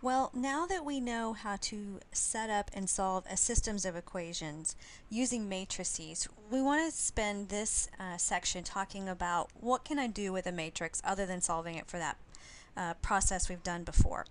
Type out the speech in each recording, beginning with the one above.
Well, now that we know how to set up and solve a systems of equations using matrices, we want to spend this section talking about what can I do with a matrix other than solving it for that process we've done before.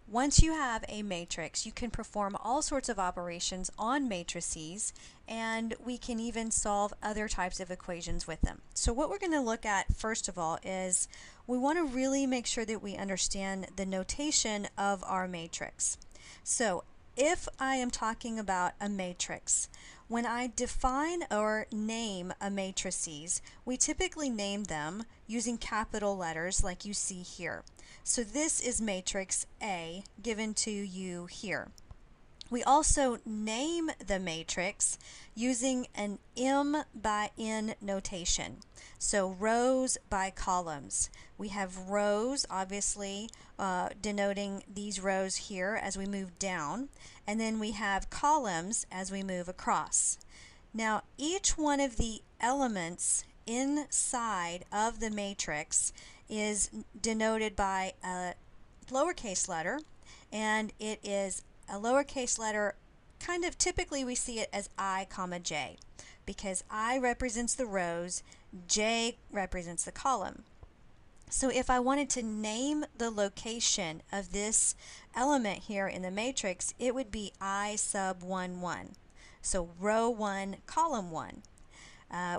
Once you have a matrix, you can perform all sorts of operations on matrices, and we can even solve other types of equations with them. So what we're going to look at first of all is we want to really make sure that we understand the notation of our matrix. So if I am talking about a matrix, when I define or name a matrices, we typically name them using capital letters like you see here. So this is matrix A given to you here. We also name the matrix using an M by N notation. So rows by columns. We have rows, obviously, denoting these rows here as we move down, and then we have columns as we move across. Now, each one of the elements inside of the matrix is denoted by a lowercase letter, and it is a lowercase letter, kind of typically we see it as I comma J, because I represents the rows, J represents the column. So if I wanted to name the location of this element here in the matrix, it would be I sub 1, 1. So row 1, column 1.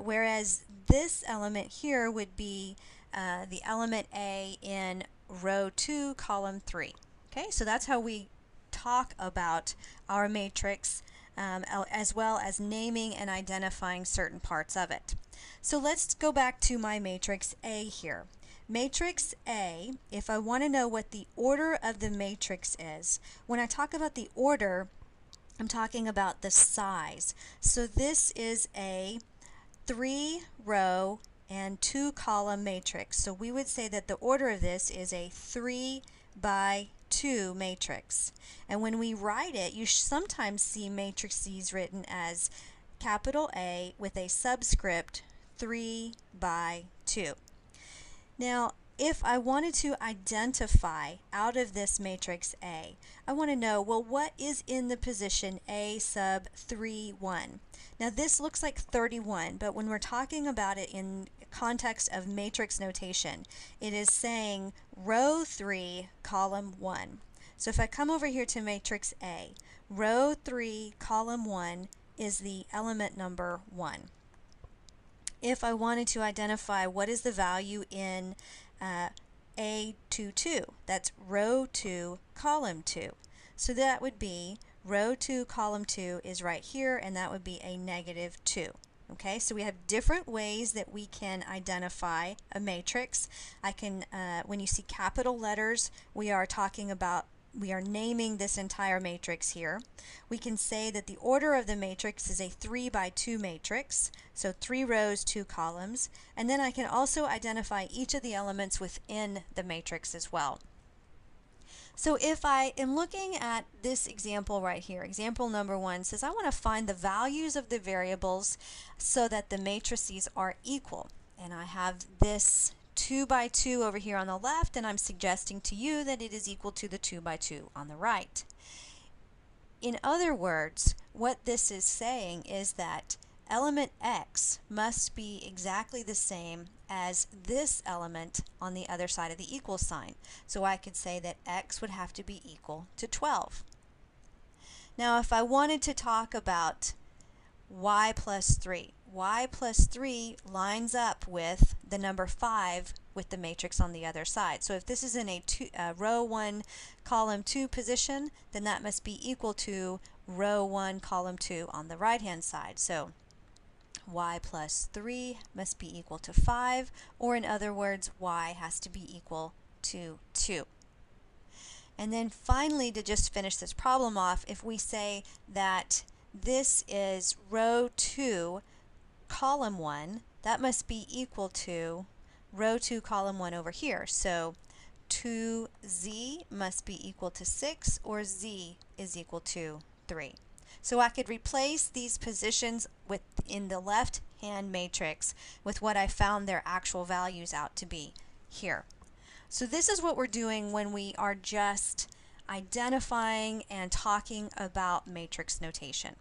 Whereas this element here would be the element A in row 2, column 3. Okay, so that's how we talk about our matrix as well as naming and identifying certain parts of it. So let's go back to my matrix A here. Matrix A, if I want to know what the order of the matrix is, when I talk about the order, I'm talking about the size. So this is a 3-row and 2-column matrix. So we would say that the order of this is a 3 by 2 matrix. And when we write it, you sometimes see matrices written as capital A with a subscript 3 by 2. Now, if I wanted to identify out of this matrix A, I want to know, well, what is in the position A sub 3, 1? Now this looks like 31, but when we're talking about it in context of matrix notation, it is saying row 3, column 1. So if I come over here to matrix A, row 3, column 1 is the element number 1. If I wanted to identify what is the value in A22, that's row 2, column 2. So that would be row 2, column 2 is right here, and that would be a -2. Okay, so we have different ways that we can identify a matrix. I can, when you see capital letters, we are naming this entire matrix here. We can say that the order of the matrix is a 3 by 2 matrix, so 3 rows, 2 columns, and then I can also identify each of the elements within the matrix as well. So if I am looking at this example right here, example number 1 says I want to find the values of the variables so that the matrices are equal. And I have this 2 by 2 over here on the left, and I'm suggesting to you that it is equal to the 2 by 2 on the right. In other words, what this is saying is that element X must be exactly the same as this element on the other side of the equal sign. So I could say that X would have to be equal to 12. Now if I wanted to talk about Y plus 3, Y plus 3 lines up with the number 5 with the matrix on the other side. So if this is in a row 1, column 2 position, then that must be equal to row 1, column 2 on the right hand side. So Y plus 3 must be equal to 5, or in other words, Y has to be equal to 2. And then finally, to just finish this problem off, if we say that this is row 2, column 1, that must be equal to row 2, column 1 over here. So 2Z must be equal to 6, or Z is equal to 3. So I could replace these positions in the left-hand matrix with what I found their actual values out to be here. So this is what we're doing when we are just identifying and talking about matrix notation.